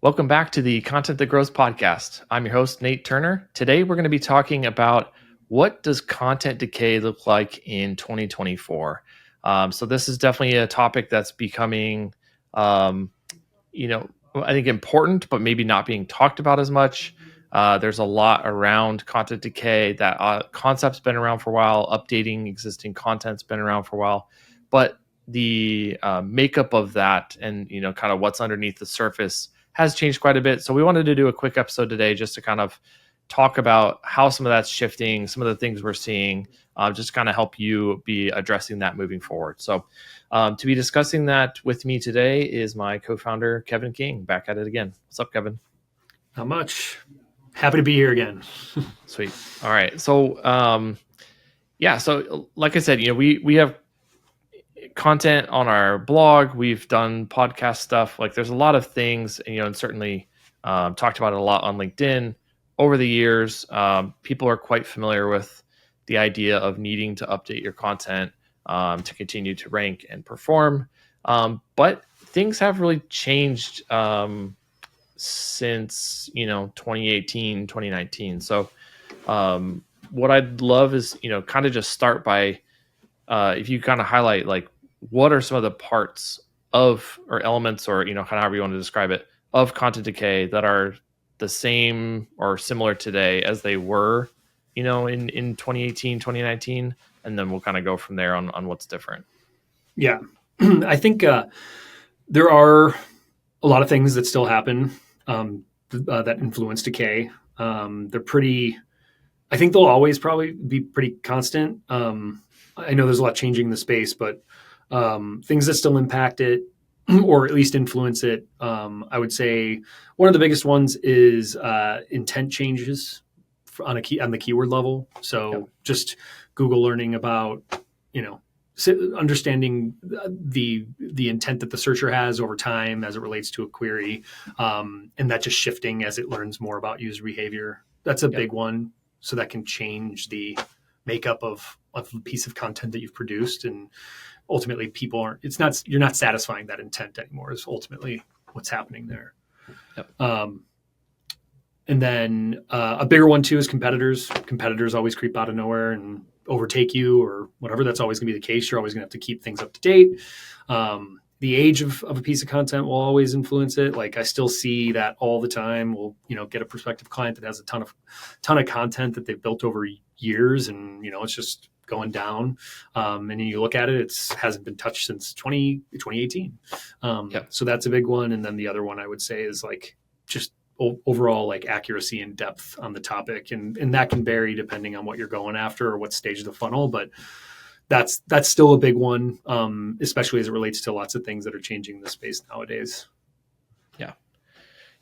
Welcome back to the Content That Grows podcast. I'm your host, Nate Turner. Today, we're going to be talking about what does content decay look like in 2024. So this is definitely a topic that's becoming, um, I think important, but maybe not being talked about as much. There's a lot around content decay. That concept's been around for a while. Updating existing content's been around for a while, but the makeup of that and kind of what's underneath the surface has changed quite a bit. So we wanted to do a quick episode today just to kind of talk about how some of that's shifting, some of the things we're seeing, just kind of help you be addressing that moving forward. So to be discussing that with me today is my co-founder, Kevin King, back at it again. What's up, Kevin? Not much. Happy to be here again. Sweet. All right. So, so like I said, we have content on our blog. We've done podcast stuff. Like there's a lot of things, and certainly talked about it a lot on LinkedIn over the years. People are quite familiar with the idea of needing to update your content to continue to rank and perform. But things have really changed since 2018, 2019. So what I'd love is kind of just start by if you kind of highlight like what are some of the parts of or elements or kind of however you want to describe it of content decay that are the same or similar today as they were in 2018, 2019, and then we'll kind of go from there on what's different. Yeah. I think there are a lot of things that still happen that influence decay. I think they'll always probably be pretty constant. I know there's a lot changing in the space, but things that still impact it or at least influence it, I would say one of the biggest ones is intent changes on the keyword level. So just Google learning about, understanding the intent that the searcher has over time as it relates to a query, and that just shifting as it learns more about user behavior. That's a big one. So that can change the makeup of a piece of content that you've produced, and ultimately you're not satisfying that intent anymore is ultimately what's happening there. And then a bigger one too is competitors always creep out of nowhere and overtake you or whatever. That's always gonna be the case. You're always gonna have to keep things up to date. The age of a piece of content will always influence it. Like I still see that all the time. We'll, get a prospective client that has a ton of content that they've built over years, and it's just going down. And then you look at it, it hasn't been touched since 2018. So that's a big one. And then the other one I would say is like just overall like accuracy and depth on the topic, and that can vary depending on what you're going after or what stage of the funnel, but that's still a big one, especially as it relates to lots of things that are changing in the space nowadays.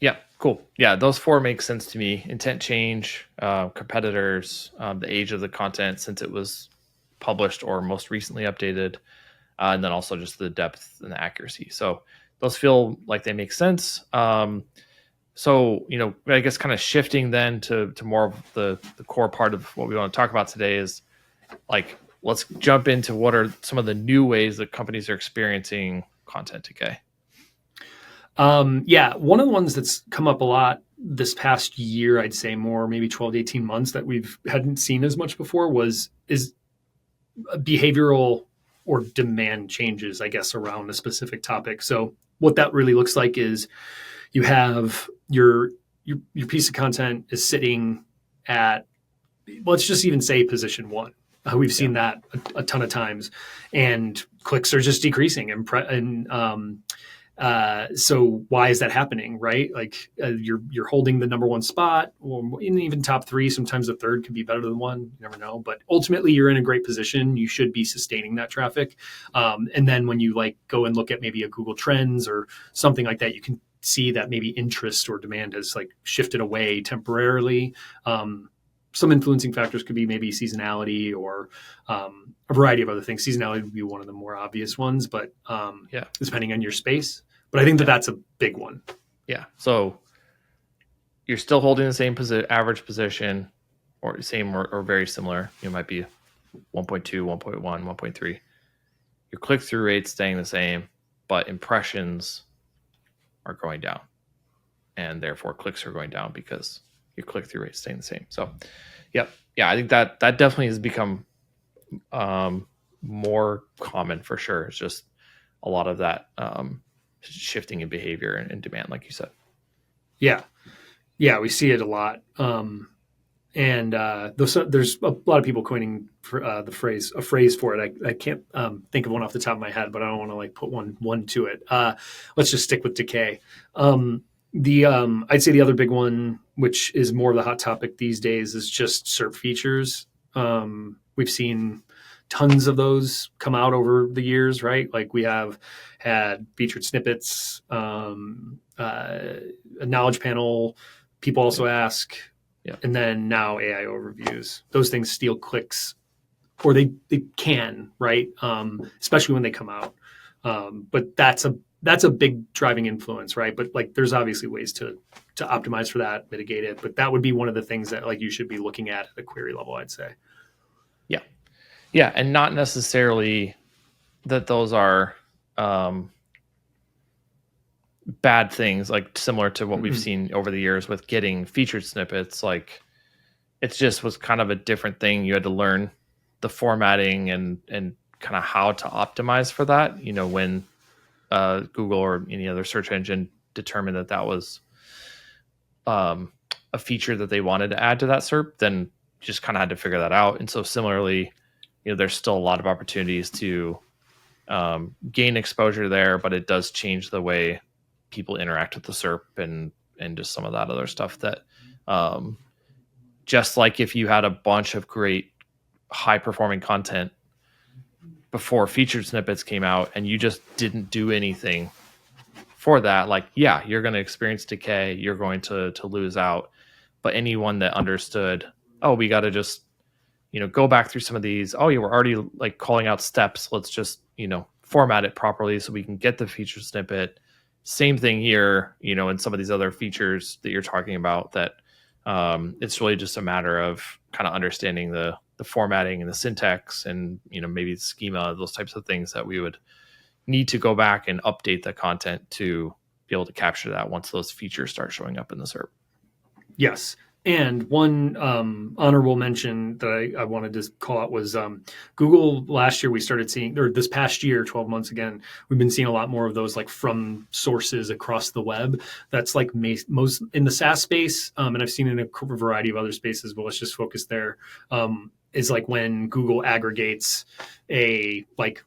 Yeah, cool. Yeah, those four make sense to me. Intent change, competitors, the age of the content since it was published or most recently updated, and then also just the depth and the accuracy. So those feel like they make sense. So, I guess kind of shifting then to more of the core part of what we want to talk about today is like, let's jump into what are some of the new ways that companies are experiencing content decay. One of the ones that's come up a lot this past year, I'd say more maybe 12 to 18 months that hadn't seen as much before is behavioral or demand changes, I guess, around a specific topic. So what that really looks like is you have your piece of content is sitting at, let's just even say position one. We've seen that a ton of times, and clicks are just decreasing. So why is that happening, right? Like you're holding the number one spot, or even top three. Sometimes the third could be better than one. You never know. But ultimately, you're in a great position. You should be sustaining that traffic. And then when you like go and look at maybe a Google Trends or something like that, you can see that maybe interest or demand has like shifted away temporarily. Some influencing factors could be maybe seasonality or a variety of other things. Seasonality would be one of the more obvious ones, but depending on your space. But I think that's a big one. Yeah. So you're still holding the same average position or same or very similar. You might be 1.2, 1.1, 1.3. Your click-through rate's staying the same, but impressions are going down. and therefore clicks are going down because your click-through rate is staying the same. So, yep. Yeah, I think that definitely has become more common for sure. It's just a lot of that shifting in behavior and demand, like you said. Yeah. Yeah, we see it a lot. And there's a lot of people coining a phrase for it. I can't think of one off the top of my head, but I don't want to like put one to it. Let's just stick with decay. I'd say the other big one, which is more of the hot topic these days, is just SERP features. We've seen tons of those come out over the years, right? Like we have had featured snippets, a knowledge panel. People also ask, and then now AI overviews. Those things steal clicks, or they can, right? Especially when they come out. But that's a big driving influence, right? But like, there's obviously ways to optimize for that, mitigate it. But that would be one of the things that like you should be looking at the query level, I'd say. Yeah, and not necessarily that those are bad things, like similar to what we've seen over the years with getting featured snippets. Like it just was kind of a different thing. You had to learn the formatting and kind of how to optimize for that. When Google or any other search engine determined that was a feature that they wanted to add to that SERP, then you just kind of had to figure that out. And so similarly, there's still a lot of opportunities to gain exposure there, but it does change the way people interact with the SERP and just some of that other stuff that just like if you had a bunch of great high performing content before featured snippets came out and you just didn't do anything for that, like, yeah, you're going to experience decay, you're going to lose out. But anyone that understood, oh, we got to just go back through some of these. Oh, yeah, we're already like calling out steps. Let's just, format it properly so we can get the feature snippet. Same thing here, and some of these other features that you're talking about that it's really just a matter of kind of understanding the formatting and the syntax and, maybe the schema, those types of things that we would need to go back and update the content to be able to capture that once those features start showing up in the SERP. Yes. And one honorable mention that I wanted to call out was Google. Last year we started seeing, or this past year, 12 months again, we've been seeing a lot more of those like from sources across the web. That's like most in the SaaS space, and I've seen it in a variety of other spaces, but let's just focus there. Is like when Google aggregates like,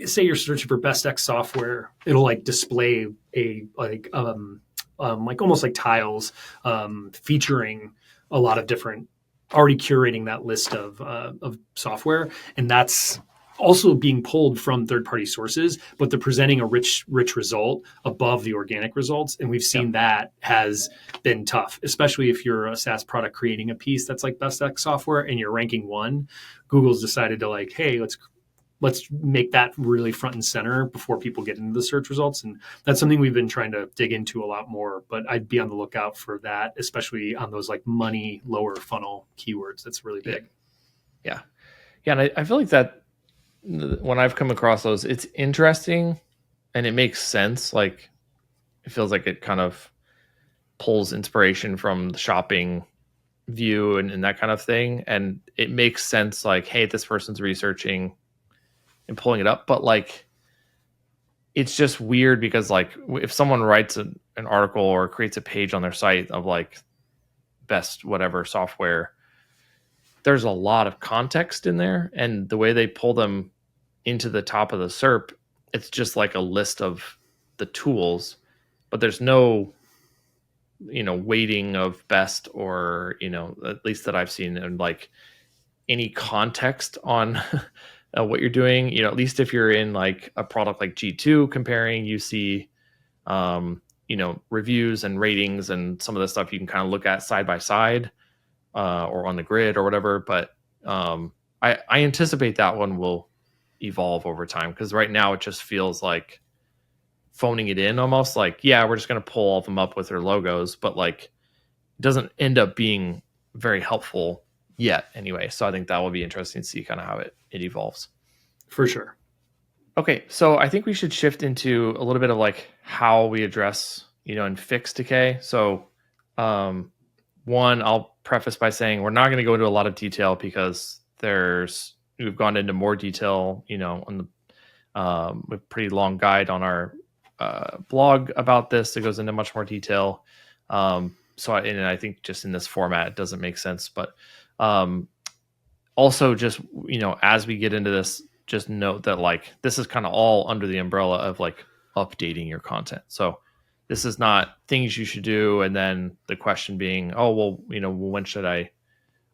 say you're searching for best X software, it'll like display a like almost like tiles featuring a lot of different, already curating that list of software. And that's also being pulled from third-party sources, but they're presenting a rich result above the organic results. And we've seen that has been tough, especially if you're a SaaS product creating a piece that's like best X software and you're ranking one. Google's decided to like, hey, let's make that really front and center before people get into the search results. And that's something we've been trying to dig into a lot more, but I'd be on the lookout for that, especially on those like money, lower funnel keywords. That's really big. Yeah. And I feel like that when I've come across those, it's interesting and it makes sense. Like it feels like it kind of pulls inspiration from the shopping view and that kind of thing. And it makes sense. Like, hey, this person's researching and pulling it up, but like it's just weird because like if someone writes an article or creates a page on their site of like best whatever software, there's a lot of context in there, and the way they pull them into the top of the SERP, it's just like a list of the tools, but there's no weighting of best or at least that I've seen, and like any context on what you're doing. At least if you're in like a product like G2 comparing, you see, reviews and ratings and some of the stuff you can kind of look at side by side or on the grid or whatever. But I anticipate that one will evolve over time, because right now it just feels like phoning it in almost. Like, yeah, we're just going to pull all of them up with their logos, but like it doesn't end up being very helpful yet anyway. So I think that will be interesting to see kind of how it evolves. For sure. Okay, so I think we should shift into a little bit of like how we address and fix decay. So, one, I'll preface by saying we're not going to go into a lot of detail because we've gone into more detail, on the with pretty long guide on our blog about this that goes into much more detail. I think just in this format, it doesn't make sense. But also, just as we get into this, just note that this is kind of all under the umbrella of updating your content. So this is not things you should do, and then the question being, oh well, when should I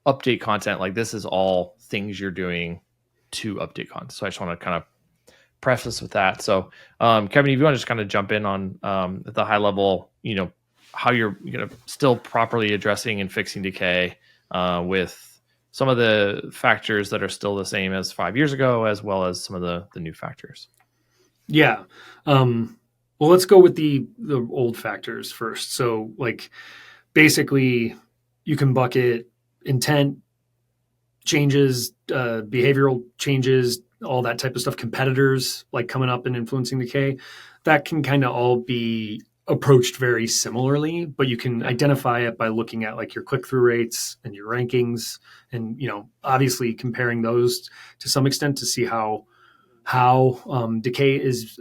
update content? This is all things you're doing to update content. So I just want to kind of preface with that. So, Kevin, if you want to just kind of jump in on at the high level, how you're still properly addressing and fixing decay with some of the factors that are still the same as 5 years ago, as well as some of the new factors. Yeah. Well, let's go with the old factors first. So basically you can bucket intent changes, behavioral changes, all that type of stuff, competitors coming up and influencing decay. That can kind of all be approached very similarly, but you can identify it by looking at your click-through rates and your rankings, and obviously comparing those to some extent to see how decay is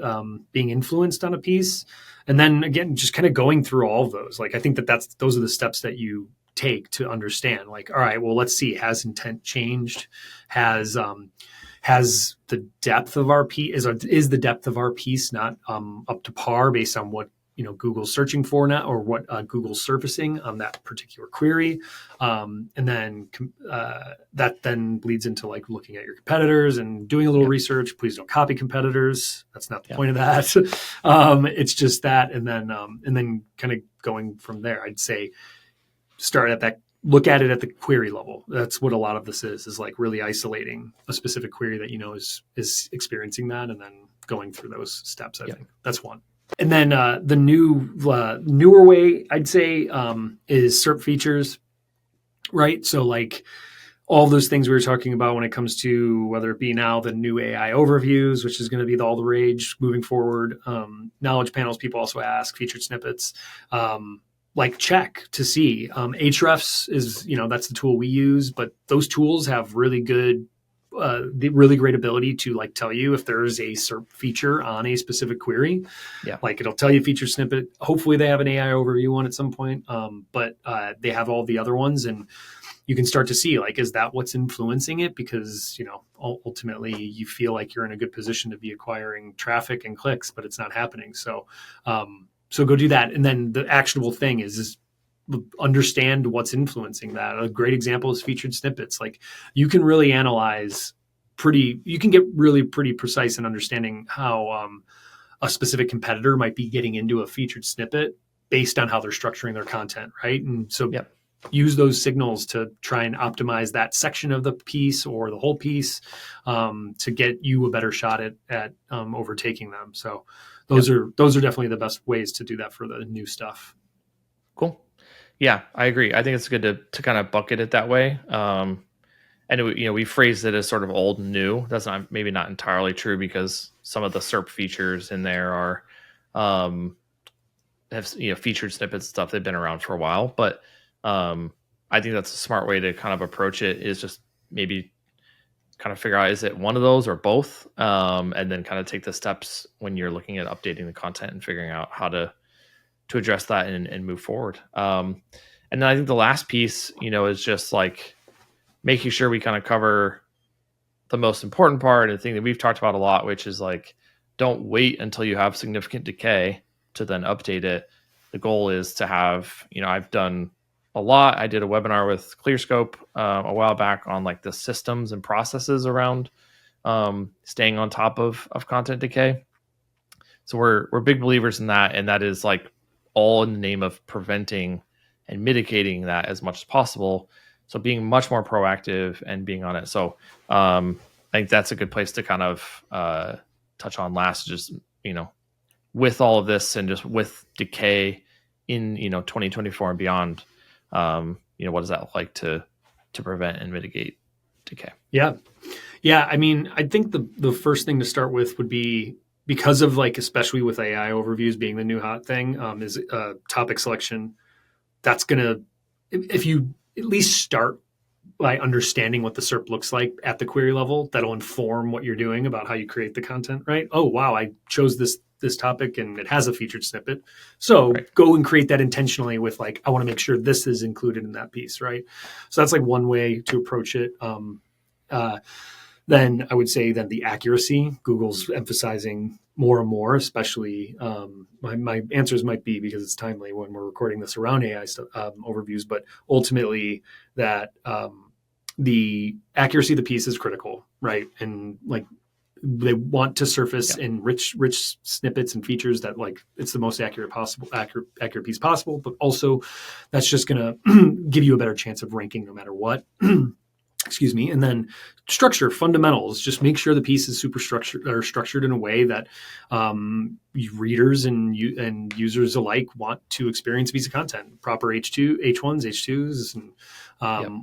being influenced on a piece. And then again, just kind of going through all of those. I think those are the steps that you take to understand. All right, well, let's see, has intent changed? Has the depth of our piece is the depth of our piece not up to par based on what Google's searching for now, or what Google's surfacing on that particular query, and then that then leads into looking at your competitors and doing a little research. Please don't copy competitors. That's not the point of that. It's just that, and then kind of going from there. I'd say start at that. Look at it at the query level. That's what a lot of this is really isolating a specific query that is experiencing that, and then going through those steps. I think that's one. And then the newer way I'd say is SERP features, right? So all those things we were talking about when it comes to whether it be now the new AI overviews, which is going to be all the rage moving forward. Knowledge panels, people also ask, featured snippets, check to see. Hrefs is, that's the tool we use, but those tools have really good the really great ability to tell you if there's a SERP feature on a specific query. Yeah. It'll tell you feature snippet. Hopefully they have an AI overview one at some point. But they have all the other ones, and you can start to see is that what's influencing it? Because, ultimately you feel like you're in a good position to be acquiring traffic and clicks, but it's not happening. So go do that. And then the actionable thing is understand what's influencing that. A great example is featured snippets. You can really analyze you can get really pretty precise in understanding how a specific competitor might be getting into a featured snippet based on how they're structuring their content, right? And so use those signals to try and optimize that section of the piece or the whole piece to get you a better shot at overtaking them. So those are definitely the best ways to do that for the new stuff. Cool. Yeah, I agree. I think it's good to kind of bucket it that way. And we phrased it as sort of old and new. That's maybe not entirely true, because some of the SERP features in there are have featured snippets and stuff. They've been around for a while, but I think that's a smart way to kind of approach it, is just maybe kind of figure out, is it one of those or both, and then kind of take the steps when you're looking at updating the content and figuring out how to address that and move forward. And then I think the last piece, is just making sure we kind of cover the most important part, and the thing that we've talked about a lot, which is don't wait until you have significant decay to then update it. The goal is to have, I've done a lot. I did a webinar with ClearScope a while back on the systems and processes around staying on top of content decay. So we're big believers in that, and that is all in the name of preventing and mitigating that as much as possible. So being much more proactive and being on it. So I think that's a good place to kind of touch on last, just, with all of this and just with decay in, 2024 and beyond, what does that look like to prevent and mitigate decay? Yeah. Yeah. I mean, I think the first thing to start with would be because of like, especially with AI overviews being the new hot thing, is topic selection. That's going to, if you at least start by understanding what the SERP looks like at the query level, that'll inform what you're doing about how you create the content, right? Oh, wow, I chose this topic and it has a featured snippet. So Right. go and create that intentionally with like, I want to make sure this is included in that piece, right? So that's like one way to approach it. Then I would say that the accuracy, Google's emphasizing more and more, especially my answers might be because it's timely when we're recording this around AI overviews, but ultimately that the accuracy of the piece is critical, right? And like they want to surface in rich snippets and features that like it's the most accurate piece possible, but also that's just going to give you a better chance of ranking no matter what. Excuse me. And then structure, fundamentals, just make sure the piece is super structured or structured in a way that readers and users alike want to experience a piece of content. Proper H1s, H2s, and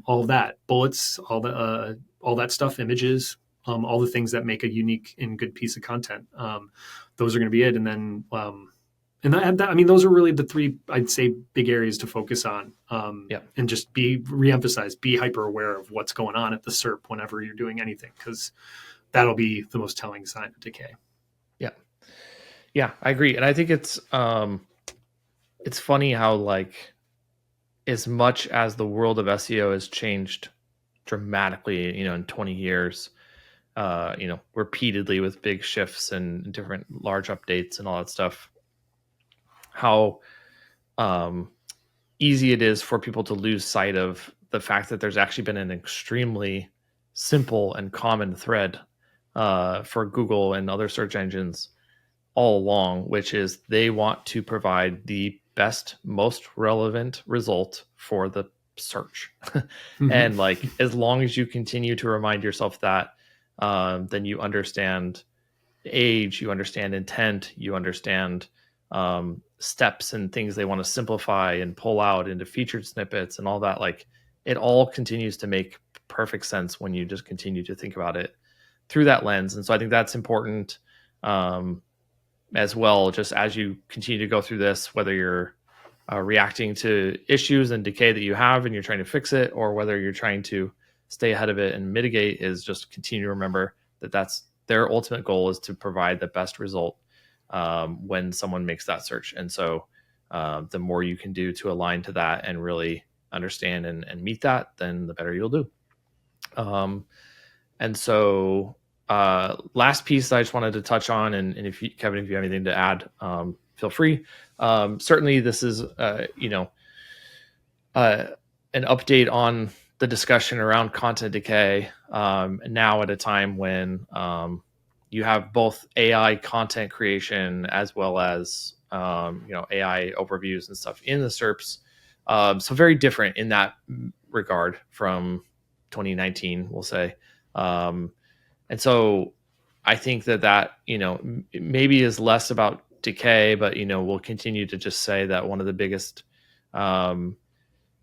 all of that, bullets, all that stuff, images, all the things that make a unique and good piece of content. Those are going to be it. And then those are really the three, I'd say, big areas to focus on. And just reemphasize, be hyper aware of what's going on at the SERP whenever you're doing anything, because that'll be the most telling sign of decay. Yeah, I agree. And I think it's funny how like as much as the world of SEO has changed dramatically, in 20 years, repeatedly with big shifts and different large updates and all that stuff, how easy it is for people to lose sight of the fact that there's actually been an extremely simple and common thread for Google and other search engines all along, which is they want to provide the best, most relevant result for the search. And like, as long as you continue to remind yourself that, then you understand age, you understand intent, you understand steps and things they want to simplify and pull out into featured snippets and all that. Like, it all continues to make perfect sense when you just continue to think about it through that lens. And so I think that's important as well, just as you continue to go through this, whether you're reacting to issues and decay that you have and you're trying to fix it, or whether you're trying to stay ahead of it and mitigate, is just continue to remember that that's their ultimate goal, is to provide the best result when someone makes that search. And so the more you can do to align to that and really understand and meet that, then the better you'll do. And so last piece I just wanted to touch on, and if you, Kevin, if you have anything to add, feel free. Certainly this is, an update on the discussion around content decay now at a time when you have both AI content creation as well as AI overviews and stuff in the SERPs. So very different in that regard from 2019, we'll say. And so I think that maybe is less about decay, but we'll continue to just say that one of the biggest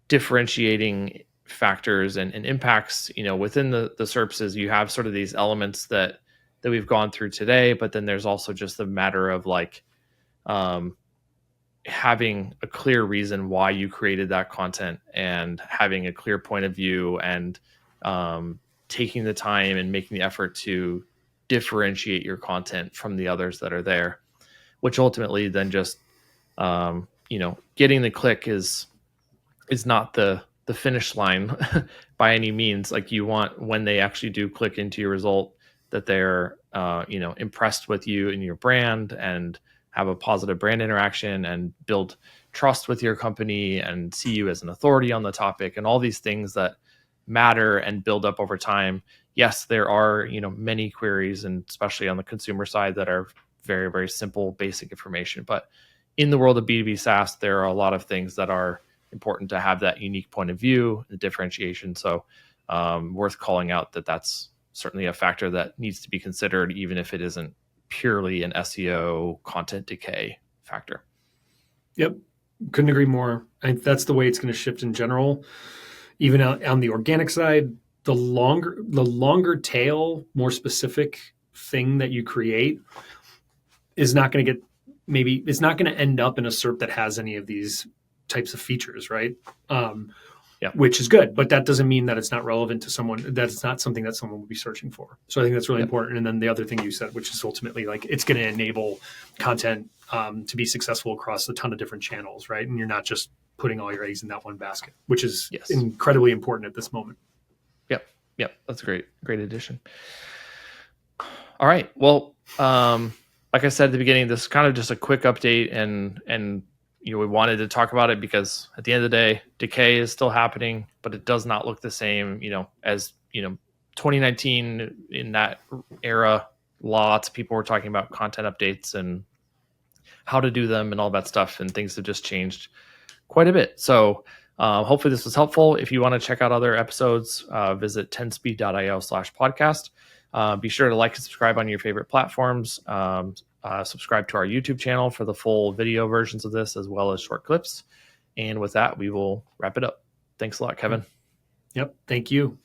differentiating factors and impacts within the SERPs is you have sort of these elements that we've gone through today, but then there's also just the matter of like having a clear reason why you created that content and having a clear point of view and taking the time and making the effort to differentiate your content from the others that are there, which ultimately then just getting the click is not the finish line by any means. Like, you want, when they actually do click into your result, that they're impressed with you and your brand and have a positive brand interaction and build trust with your company and see you as an authority on the topic and all these things that matter and build up over time. Yes, there are many queries, and especially on the consumer side, that are very, very simple, basic information. But in the world of B2B SaaS, there are a lot of things that are important to have that unique point of view, the differentiation. So worth calling out that that's certainly a factor that needs to be considered, even if it isn't purely an SEO content decay factor. Yep. Couldn't agree more. I think that's the way it's going to shift in general. Even on the organic side, the longer tail, more specific thing that you create, is not going to get, maybe it's not going to end up in a SERP that has any of these types of features, right? Which is good, but that doesn't mean that it's not relevant to someone. That's not something that someone would be searching for. So I think that's really important. And then the other thing you said, which is ultimately like it's going to enable content to be successful across a ton of different channels, right? And you're not just putting all your eggs in that one basket, which is incredibly important at this moment. Yep, that's a great addition. All right, well, like I said at the beginning, this is kind of just a quick update, and we wanted to talk about it because at the end of the day, Decay is still happening, but it does not look the same, as 2019 in that era. Lots of people were talking about content updates and how to do them and all that stuff, and things have just changed quite a bit. So hopefully this was helpful. If you want to check out other episodes, visit 10speed.io/podcast. Be sure to like and subscribe on your favorite platforms. Subscribe to our YouTube channel for the full video versions of this, as well as short clips. And with that, we will wrap it up. Thanks a lot, Kevin. Yep. Thank you.